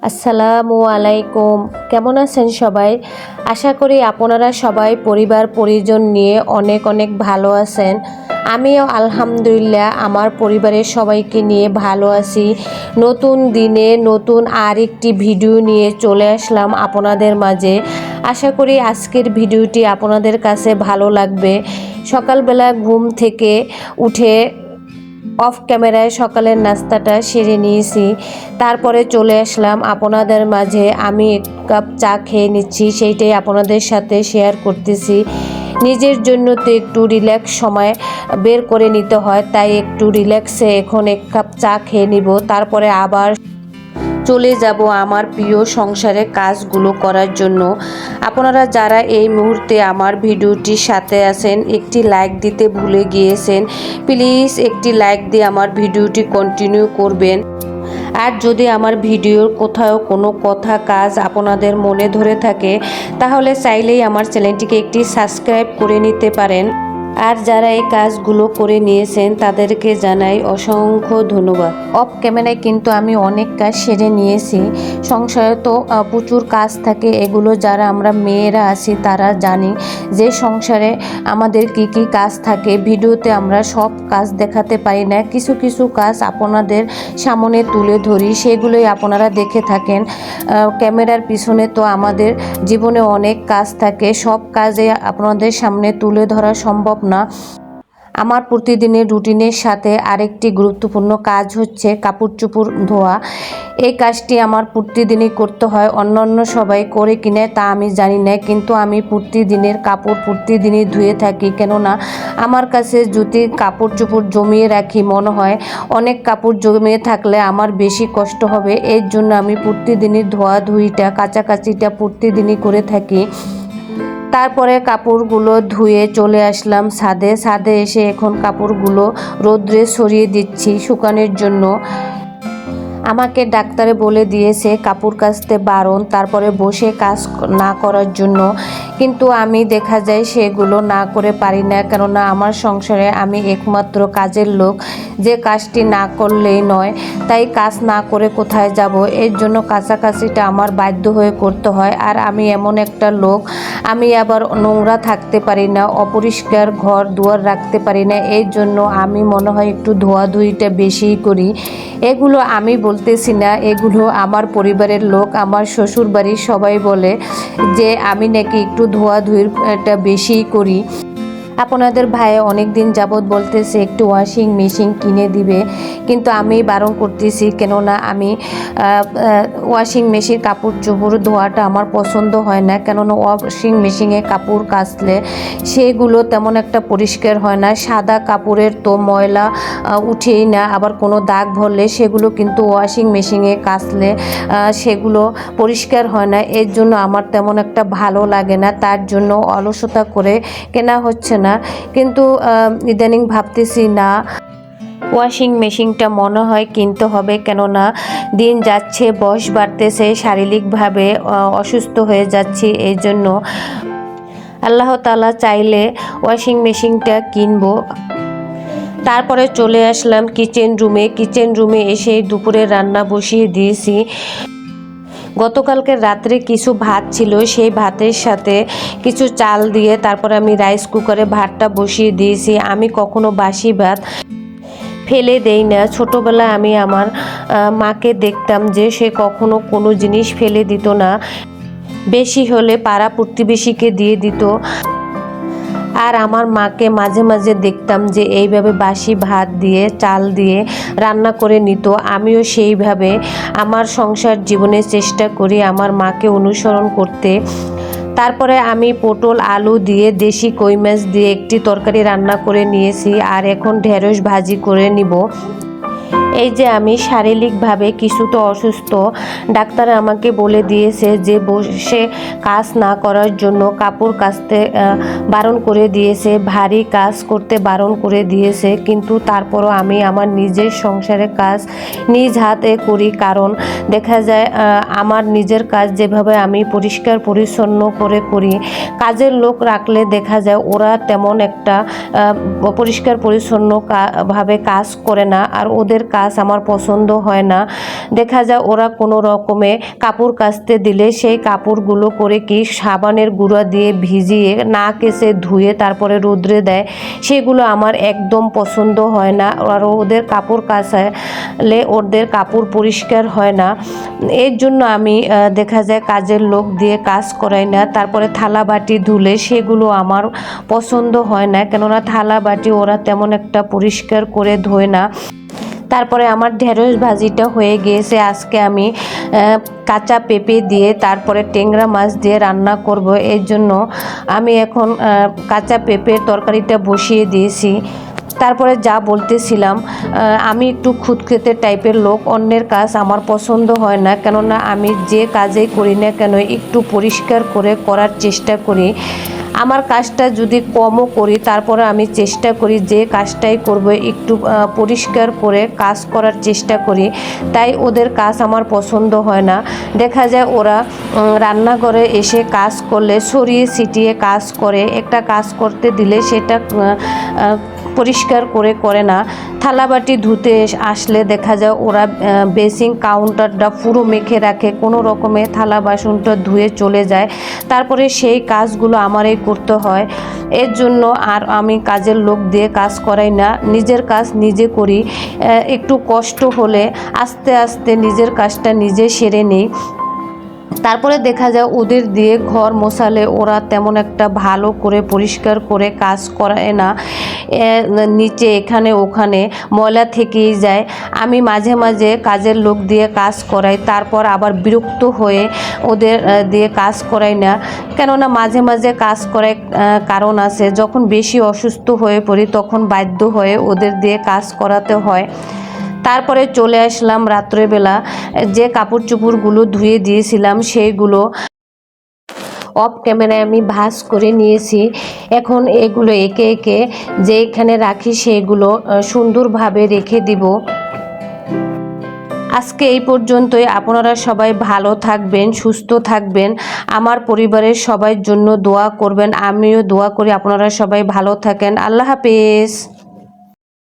আসসালামু আলাইকুম, কেমন আছেন সবাই? আশা করি আপনারা সবাই পরিবার পরিজন নিয়ে অনেক অনেক ভালো আছেন। আমিও আলহামদুলিল্লাহ আমার পরিবারের সবাইকে নিয়ে ভালো আছি। নতুন দিনে নতুন আরেকটি ভিডিও নিয়ে চলে আসলাম আপনাদের মাঝে। আশা করি আজকের ভিডিওটি আপনাদের কাছে ভালো লাগবে। সকালবেলা ঘুম থেকে উঠে অফ ক্যামেরায় সকালের নাস্তাটা সেরে নিয়েছি, তারপরে চলে আসলাম আপনাদের মাঝে। আমি এক কাপ চা খেয়ে নিচ্ছি, সেইটাই আপনাদের সাথে শেয়ার করতেছি। নিজের জন্য তো একটু রিল্যাক্স সময় বের করে নিতে হয়, তাই একটু রিল্যাক্সে এখন এক কাপ চা খেয়ে নিব, তারপরে আবার চলে যাব আমার প্রিয় সংসারের কাজগুলো করার জন্য। আপনারা যারা এই মুহূর্তে আমার ভিডিওটির সাথে আছেন, একটি লাইক দিতে ভুলে গিয়েছেন, প্লিজ একটি লাইক দিয়ে আমার ভিডিওটি কন্টিনিউ করবেন। আর যদি আমার ভিডিওর কোথাও কোনো কথা কাজ আপনাদের মনে ধরে থাকে, তাহলে চাইলেই আমার চ্যানেলটিকে একটি সাবস্ক্রাইব করে নিতে পারেন। আর যারা এই কাজগুলো করে নিয়েছেন তাদেরকে জানাই অসংখ্য ধন্যবাদ। অফ ক্যামেরায় কিন্তু আমি অনেক কাজ সেরে নিয়েছি। সংসারে তো প্রচুর কাজ থাকে, এগুলো যারা আমরা মেয়েরা আছি তারা জানি যে সংসারে আমাদের কি কি কাজ থাকে। ভিডিওতে আমরা সব কাজ দেখাতে পারি না, কিছু কিছু কাজ আপনাদের সামনে তুলে ধরি, সেগুলোই আপনারা দেখে থাকেন। ক্যামেরার পিছনে তো আমাদের জীবনে অনেক কাজ থাকে, সব কাজে আপনাদের সামনে তুলে ধরা সম্ভব না। আমার প্রতিদিনের রুটিনের সাথে আরেকটি গুরুত্বপূর্ণ কাজ হচ্ছে কাপড় চোপড় ধোয়া। এই কাজটি আমার প্রতিদিনই করতে হয়। অন্যান্য সবাই করে কিনে তা আমি জানি না, কিন্তু আমি প্রতিদিনের কাপড় প্রতিদিনই ধুয়ে থাকি। কেননা আমার কাছে যদি কাপড় চোপড় জমিয়ে রাখি, মনে হয় অনেক কাপড় জমিয়ে থাকলে আমার বেশি কষ্ট হবে। এর জন্য আমি প্রতিদিনই ধোয়াধুয়িটা কাচাকাচিটা প্রতিদিনই করে থাকি। তারপরে কাপড়গুলো ধুয়ে চলে আসলাম ছাদে এসে এখন কাপড়গুলো রোদ্রে ছড়িয়ে দিচ্ছি শুকানোর জন্য। আমাকে ডাক্তারে বলে দিয়েছে কাপড় কাচতে বারণ, তারপরে বসে কাজ না করার জন্য, কিন্তু আমি দেখা যায় সেগুলো না করে পারি না। কেননা আমার সংসারে আমি একমাত্র কাজের লোক, যে কাজটি না করলেই নয়, তাই কাজ না করে কোথায় যাব। এর জন্য কাছাকাছিটা আমার বাধ্য হয়ে করতে হয়। আর আমি এমন একটা লোক, আমি আবার নোংরা থাকতে পারি না, অপরিষ্কার ঘর দুয়ার রাখতে পারি না। এর জন্য আমি মনে হয় একটু ধোয়াধুয়িটা বেশিই করি। এগুলো আমি বলতেছি না, এগুলো আমার পরিবারের লোক, আমার শ্বশুর বাড়ির সবাই বলে যে আমি নাকি একটু ধোয়াধুয়িটা বেশিই করি। আপনাদের ভাই অনেক দিন যাবৎ বলতেছে একটু ওয়াশিং মেশিন কিনে দিবে, কিন্তু আমি বারণ করতেছি। কেননা আমি ওয়াশিং মেশিন কাপড় চোপড় ধোয়াটা আমার পছন্দ হয় না। কেননা ওয়াশিং মেশিনে কাপড় কাচলে সেগুলো তেমন একটা পরিষ্কার হয় না। সাদা কাপড়ের তো ময়লা উঠেই না, আবার কোনো দাগ ভরলে সেগুলো কিন্তু ওয়াশিং মেশিনে কাচলে সেগুলো পরিষ্কার হয় না। এর জন্য আমার তেমন একটা ভালো লাগে না, তার জন্য অলসতা করে কেনা হচ্ছে না। কিন্তু ইদানিং ভাবতেছি না, ওয়াশিং মেশিনটা মনে হয় কিনতে হবে। কেননা দিন যাচ্ছে, বয়স বাড়তেছে, শারীরিকভাবে অসুস্থ হয়ে যাচ্ছি। এই জন্য আল্লাহ তাআলা চাইলে ওয়াশিং মেশিনটা কিনবো। তারপরে চলে আসলাম কিচেন রুমে এসে দুপুরে রান্না বসিয়ে দিয়েছি। গতকালকে রাত্রে কিছু ভাত ছিল, সেই ভাতের সাথে কিছু চাল দিয়ে তারপরে আমি রাইস কুকারে ভাতটা বসিয়ে দিয়েছি। আমি কখনো বাসি ভাত ফেলে দেই না। ছোটোবেলায় আমি আমার মাকে দেখতাম যে সে কখনো কোনো জিনিস ফেলে দিত না, বেশি হলে পাড়া প্রতিবেশীকে দিয়ে দিত। আর আমার মাকে মাঝে মাঝে দেখতাম যে এইভাবে বাসি ভাত দিয়ে চাল দিয়ে রান্না করে নিত। আমিও সেইভাবে আমার সংসার জীবনে চেষ্টা করি আমার মাকে অনুসরণ করতে। তারপরে আমি পটল আলু দিয়ে দেশি কই মাছ দিয়ে একটি তরকারি রান্না করে নিয়েছি, আর এখন ঢেঁড়স ভাজি করে নিব। এই যে আমি শারীরিকভাবে কিছুটা অসুস্থ, ডাক্তার আমাকে বলে দিয়েছে যে বসে কাজ না করার জন্য, কাপড় কাচতে বারণ করে দিয়েছে, ভারী কাজ করতে বারণ করে দিয়েছে। কিন্তু তারপরও আমি আমার নিজের সংসারের কাজ নিজ হাতে করি, কারণ দেখা যায় আমার নিজের কাজ যেভাবে আমি পরিষ্কার পরিচ্ছন্ন করে করি, কাজের লোক রাখলে দেখা যায় ওরা তেমন একটা পরিষ্কার পরিচ্ছন্ন ভাবে কাজ করে না, আর ওদের কাজ আমার পছন্দ হয় না। দেখা যায় ওরা কোনো রকমে কাপড় কাচতে দিলে সেই কাপড়গুলো করে কি সাবানের গুঁড়া দিয়ে ভিজিয়ে না কেচে ধুয়ে তারপরে রোদ্রে দেয়, সেগুলো আমার একদম পছন্দ হয় না। আর ওদের কাপড় কাচালে ওদের কাপড় পরিষ্কার হয় না, এর জন্য আমি দেখা যায় কাজের লোক দিয়ে কাজ করাই না। তারপরে থালা বাটি ধুলে সেগুলো আমার পছন্দ হয় না, কেননা থালা বাটি ওরা তেমন একটা পরিষ্কার করে ধোয় না। তারপরে আমার ঢেঁড়স ভাজিটা হয়ে গিয়েছে। আজকে আমি কাঁচা পেঁপে দিয়ে তারপরে ট্যাংরা মাছ দিয়ে রান্না করব, এর জন্য আমি এখন কাঁচা পেঁপের তরকারিটা বসিয়ে দিয়েছি। তারপরে যা বলতেছিলাম, আমি একটু খুঁতখুঁতে টাইপের লোক, অন্যের কাজ আমার পছন্দ হয় না, কেননা আমি যে কাজেই করি না কেন একটু পরিষ্কার করে করার চেষ্টা করি। আমার কাজটা যদি কমও করি তারপরে আমি চেষ্টা করি যে কাজটাই করব একটু পরিষ্কার করে কাজ করার চেষ্টা করি, তাই ওদের কাজ আমার পছন্দ হয় না। দেখা যায় ওরা রান্নাঘরে এসে কাজ করলে সরিয়ে ছিটিয়ে কাজ করে, একটা কাজ করতে দিলে সেটা পরিষ্কার করে না। থালাবাটি ধুতে আসলে দেখা যায় ওরা বেসিং কাউন্টারটা পুরো মেখে রাখে, কোনো রকমে থালা বাসনটা ধুয়ে চলে যায়, তারপরে সেই কাজগুলো আমারই করতে হয়। এর জন্য আর আমি কাজের লোক দিয়ে কাজ করাই না, নিজের কাজ নিজে করি। একটু কষ্ট হলে আস্তে আস্তে নিজের কাজটা নিজে সেরে নিই। তারপরে দেখা যায় ওদের দিয়ে ঘর মোছালে ওরা তেমন একটা ভালো করে পরিষ্কার করে কাজ করায় না, নিচে এখানে ওখানে ময়লা থেকেই যায়। আমি মাঝে মাঝে কাজের লোক দিয়ে কাজ করাই, তারপর আবার বিরক্ত হয়ে ওদের দিয়ে কাজ করাই না, কেননা মাঝে মাঝে কাজ করার কারণ আছে। যখন বেশি অসুস্থ হয়ে পড়ি তখন বাধ্য হয়ে ওদের দিয়ে কাজ করাতে হয়। তারপরে চলে আসলাম রাত্রেবেলা, যে কাপড় চোপড়গুলো ধুয়ে দিয়েছিলাম সেইগুলো অফ ক্যামেরায় আমি ভাঁজ করে নিয়েছি। এখন এগুলো একে একে যেখানে রাখি সেগুলো সুন্দরভাবে রেখে দিব। আজকে এই পর্যন্তই। আপনারা সবাই ভালো থাকবেন, সুস্থ থাকবেন, আমার পরিবারের সবার জন্য দোয়া করবেন। আমিও দোয়া করি আপনারা সবাই ভালো থাকেন। আল্লাহ হাফেজ।